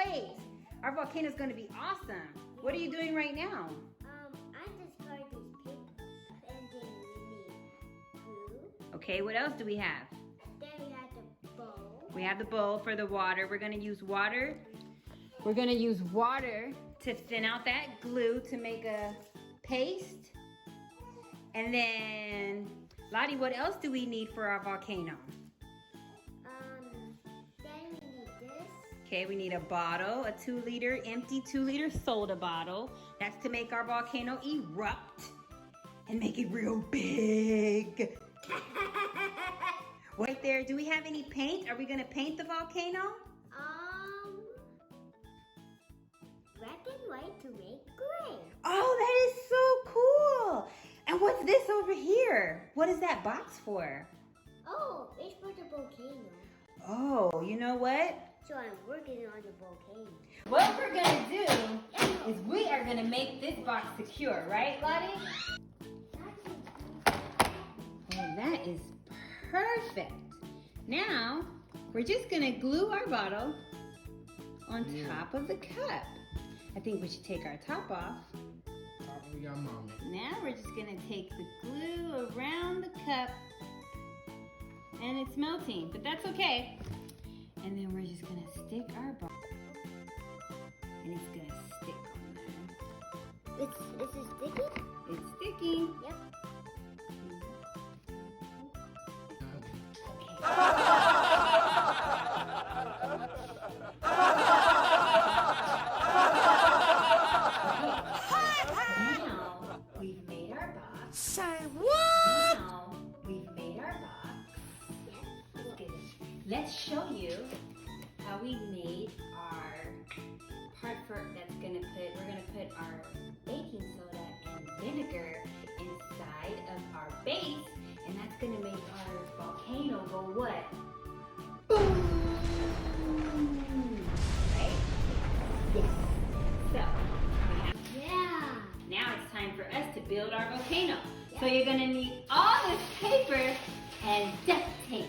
ways. Our volcano is going to be awesome. What are you doing right now? I discarded these papers, and then we need glue. Okay, what else do we have? Then we have the bowl. We have the bowl for the water. We're going to use water. We're going to use water to thin out that glue to make a paste. And then, Lottie, what else do we need for our volcano? Then we need this. Okay, we need a bottle, a 2-liter, empty 2-liter soda bottle. That's to make our volcano erupt and make it real big. Right there, do we have any paint? Are we gonna paint the volcano? Black and white to make gray. Oh, that is so cool. And what's this over here? What is that box for? Oh, it's for the volcano. Oh, you know what? So I'm working on the volcano. What we're gonna do is we are gonna make this box secure, right, Lottie? Well, that is perfect. Now, we're just gonna glue our bottle on top of the cup. I think we should take our top off. Probably got mommy. Now we're just gonna take the glue around the cup, and it's melting, but that's okay. And then we're just gonna stick our bottle, and it's gonna stick on there. Is it sticky? It's sticking. Yep. Now we've made our box. Say what? Now we've made our box. Let's show you how we made our part that's we're gonna put our baking soda and vinegar inside of our base, and that's gonna make our volcano go what? Boom! Right? Yes. So, now it's time for us to build our volcano. So you're gonna need all this paper and duct tape.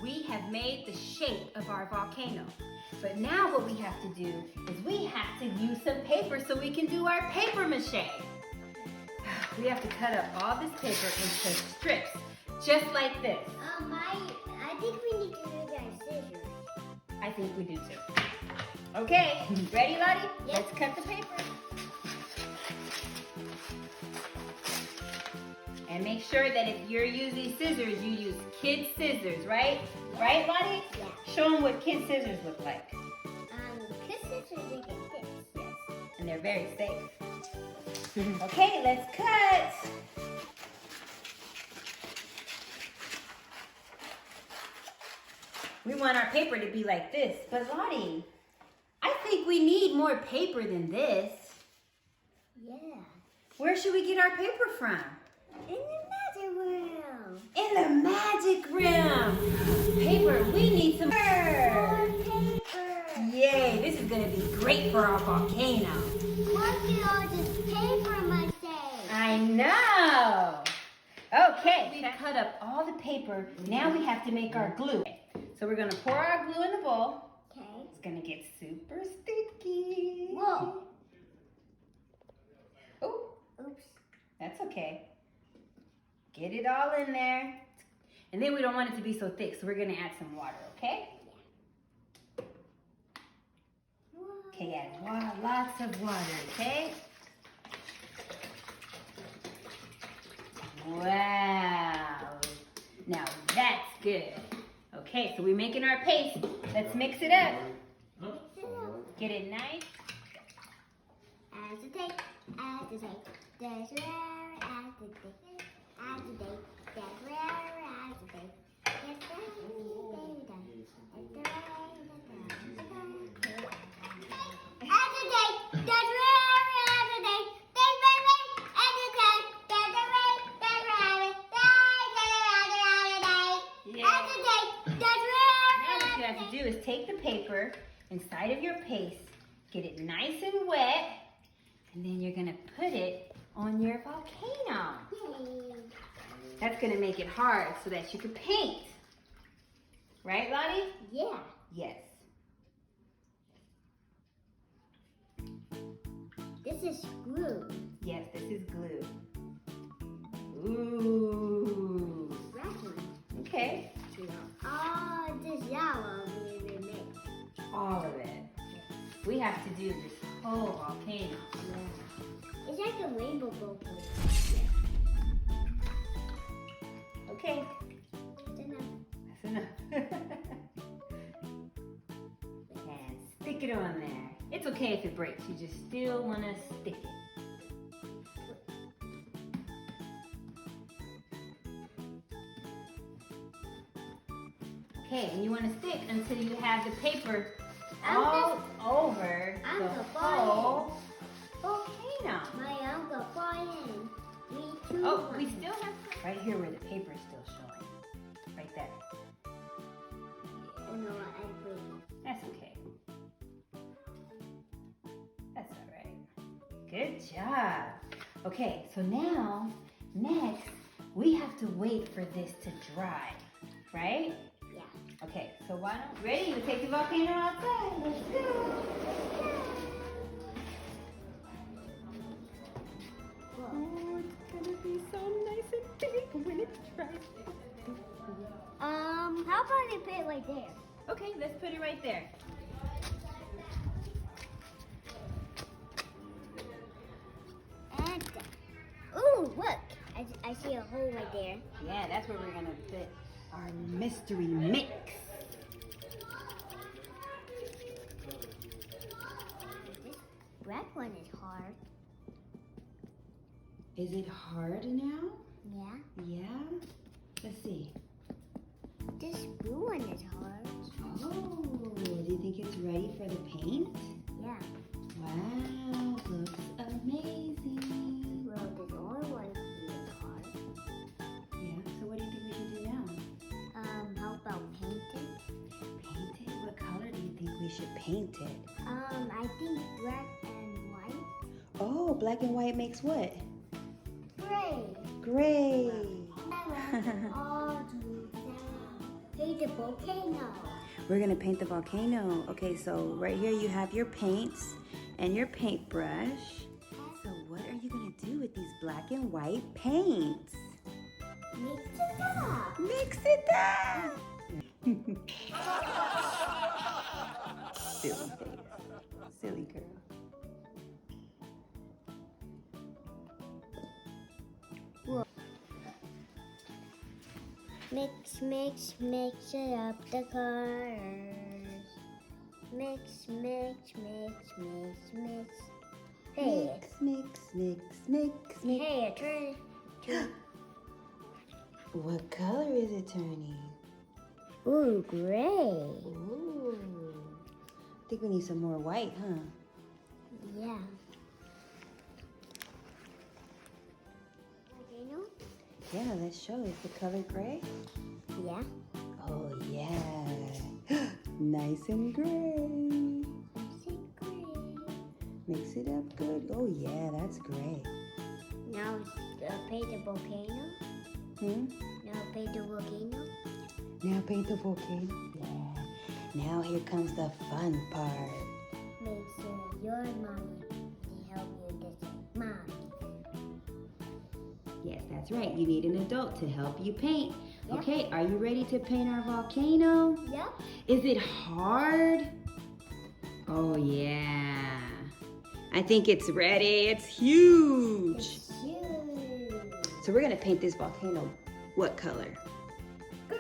We have made the shape of our volcano. But now what we have to do is we have to use some paper so we can do our paper mache. We have to cut up all this paper into strips, just like this. I think we need to use our scissors. I think we do too. Okay, ready, Lottie? Yep. Let's cut the paper. And make sure that if you're using scissors, you use kid scissors, right? Right, Lottie? Yeah. Show them what kid scissors look like. Kid scissors look like this. Yes, and they're very safe. Okay, let's cut. We want our paper to be like this, but Lottie, I think we need more paper than this. Yeah. Where should we get our paper from? In the magic room. In the magic room. Paper, we need some More paper. paper. Yay, this is gonna be great for our volcano. Look at all this paper mache. I know. Okay, we cut up all the paper. Now we have to make our glue. So we're gonna pour our glue in the bowl. Okay. It's gonna get super sticky. Whoa. Oh, Oops. that's okay. Get it all in there. And then we don't want it to be so thick, so we're gonna add some water, okay? Okay, add lots of water, okay? Wow. Now that's good. Okay, so we're making our paste. Let's mix it up. Get it nice. As the tape, as the tape, that's rare as the tape, as the tape, that's rare as the tape, that's rare as the tape. Do is take the paper inside of your paste, get it nice and wet, and then you're gonna put it on your volcano. That's gonna make it hard so that you can paint. Right, Lottie? Yeah. Yes. This is glue. Yes, this is glue. Ooh. Okay. Oh, this yellow we mix. All of it. We have to do this whole volcano. Yeah. It's like a rainbow boat. Okay. That's enough. That's enough. And stick it on there. It's okay if it breaks. You just still want to stick it. Okay, and you want to stick until you have the paper all over the whole volcano. My uncle falling. Me too. Oh, we still have right here where the paper is still showing. Right there. Oh no, I break. That's okay. That's all right. Good job. Okay, so now, next, we have to wait for this to dry, right? Yeah. Okay, so why don't, ready? You take the volcano outside. Let's go. Oh, it's gonna be so nice and big when it dries. How about we put it right there? Okay, let's put it right there. And ooh, look! I see a hole right there. Yeah, that's where we're gonna put our mystery mix. This red one is hard. Is it hard now? Yeah. Yeah? Let's see. This blue one is hard. Oh, do you think it's ready for the paint? Yeah. Wow, looks amazing. Well, this only one is hard. Yeah, so what do you think we should do now? How about paint it? Paint it? What color do you think we should paint it? I think black and white. Oh, black and white makes what? Gray. Gray. All paint the volcano. We're gonna paint the volcano. Okay, so right here you have your paints and your paintbrush. So what are you gonna do with these black and white paints? Mix it up. Mix it up! Silly face. Silly girl. Mix it up the colors. Mix. Hey, Mix. hey, turn. What color is it turning? Ooh, gray. Ooh. I think we need some more white, huh? Yeah. Volcano? Yeah, let's show. Is the color gray? Yeah. Oh, yeah. Nice and gray. Mix it up good. Oh, yeah, that's great. Now paint the volcano. Now paint the volcano. Now paint the volcano. Yeah. Now here comes the fun part. Make sure your mommy can help you this. Mommy. Yes, that's right. You need an adult to help you paint. Yep. Okay, are you ready to paint our volcano? Yep. Is it hard? Oh, yeah. I think it's ready. It's huge. It's huge. So we're going to paint this volcano what color? Gray.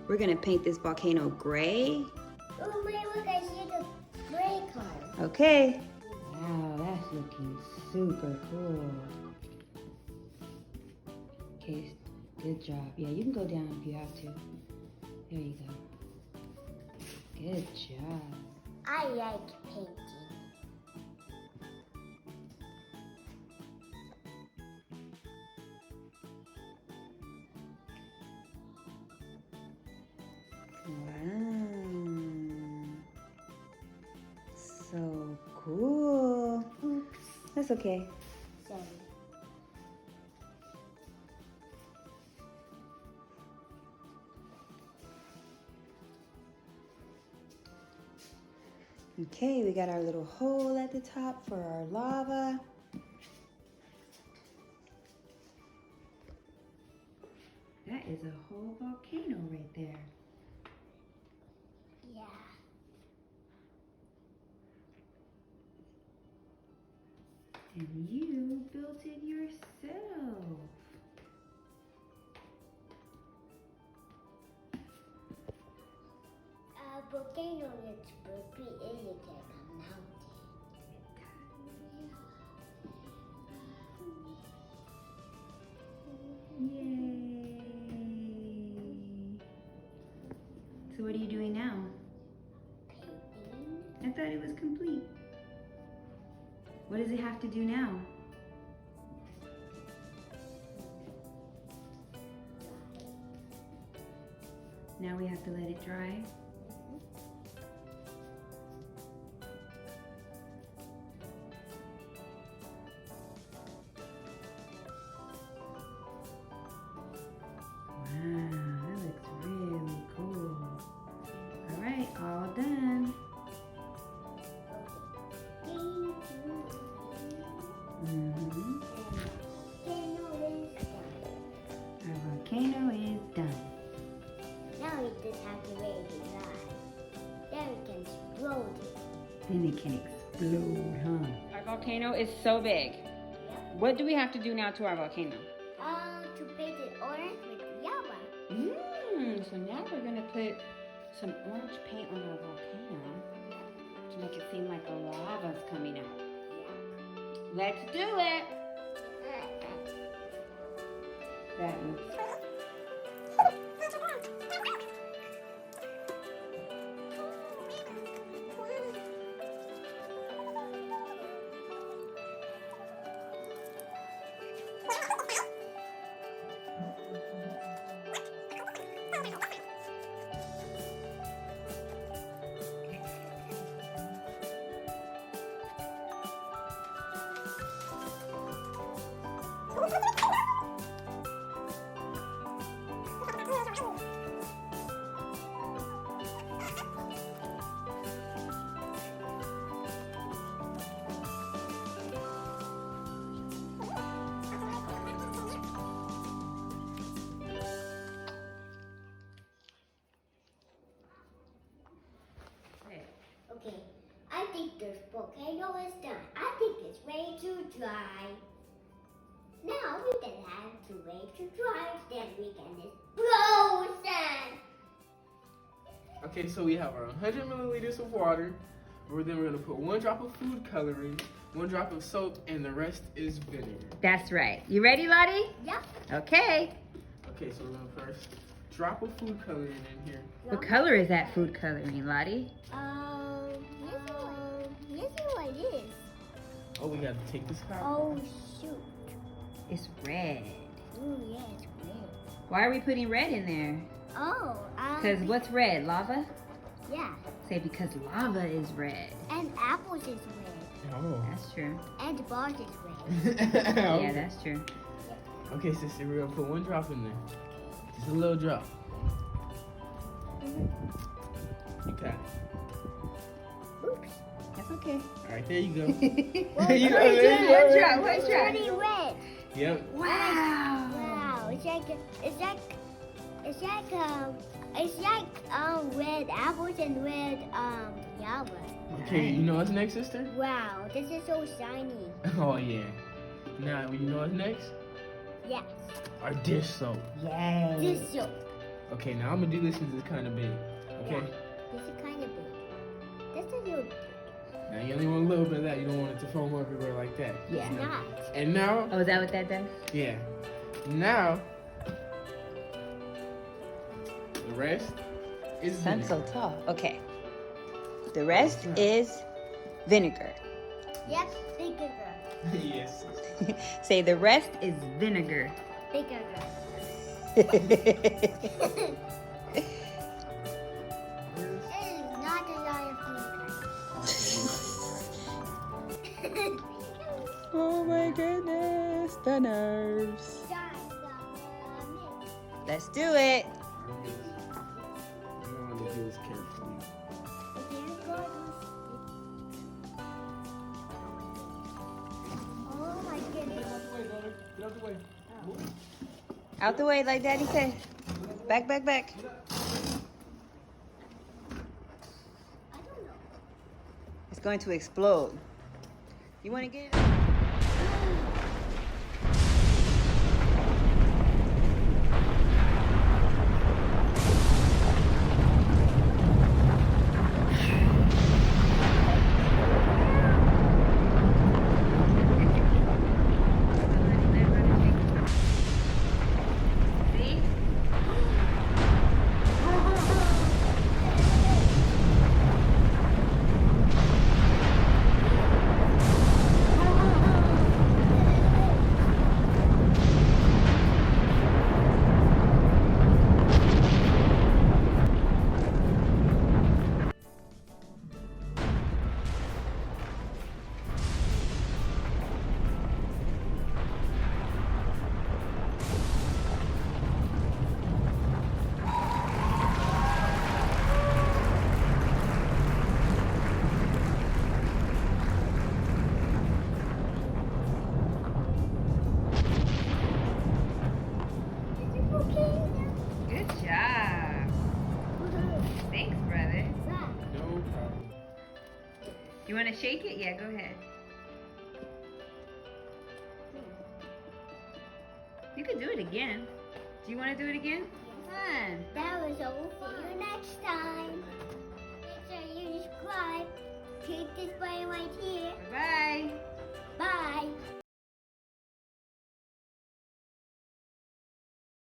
We're going to paint this volcano gray. Oh, wait, look, I see the gray color. Okay. Wow, that's looking super cool. Okay, good job. Yeah, you can go down if you have to. There you go. Good job. I like painting. Wow. So cool. Oops. That's okay. Sorry. Okay, we got our little hole at the top for our lava. That is a whole volcano right there. Yeah. And you built it yourself. Volcano is pretty easy like a mountain. Yay! So what are you doing now? Painting. I thought it was complete. What does it have to do now? Now we have to let it dry. Wow, that looks really cool. All right, all done. Mm-hmm. Our volcano is done. Now we just have to wait it dry. Then we can explode it. Then it can explode, huh? Our volcano is so big. Yep. What do we have to do now to our volcano? To paint it orange with lava. So now we're gonna put some orange paint on our volcano to make it seem like the lava's coming out. Let's do it. That looks. Okay, I think this volcano is done. I think it's ready to dry. Now we can have to wait to dry, then we can explode it. Okay, so we have our 100 milliliters of water. Then we're gonna put 1 drop of food coloring, 1 drop of soap, and the rest is vinegar. That's right. You ready, Lottie? Yep. Okay. Okay, so we're gonna first drop of food coloring in here. What color is that food coloring, Lottie? This is what it is. Oh, we gotta take this out. Oh, shoot. It's red. Oh, yeah, it's red. Why are we putting red in there? Oh, Because what's red? Lava? yeah. Say because lava is red. And apples is red. Oh. That's true. And the bars is red. Yeah, that's true. Okay, sister, we're gonna put 1 drop in there. Just a little drop. Okay. Oops. That's okay. All right, there you go. Well, You go, One there you go. drop, one It's drop. already red. Yep. Wow. Wow. It's like red apples and red lava. Okay, you know what's next, sister? Wow, this is so shiny. Oh yeah. Now, you know what's next? Yes. Our dish soap. Yay. This soap. Okay, now I'm gonna do this since it's kind of big. Okay. This is kind of big. This is a little. Now you only want a little bit of that. You don't want it to foam everywhere like that. Yeah. It's not. And now, Oh, is that what that does? yeah. Now, the rest is Sun's so vinegar. tall. Okay. The rest is vinegar. Yep, bigger. Yes. Say the rest is vinegar. Bigger. Where's- It is not a lot of vinegar. Oh my goodness, the nerves. Let's do it. I want to do this carefully. Oh my goodness. Get out the way, daughter. Get out the way. Move. Out the way, like Daddy said. Back, back, back. I don't know. It's going to explode. You want to get it? Good job. Thanks, brother. No problem. You want to shake it? Yeah, go ahead. You could do it again. Do you want to do it again? Fun. That was all. See you next time. Make sure you subscribe. Click this button right here.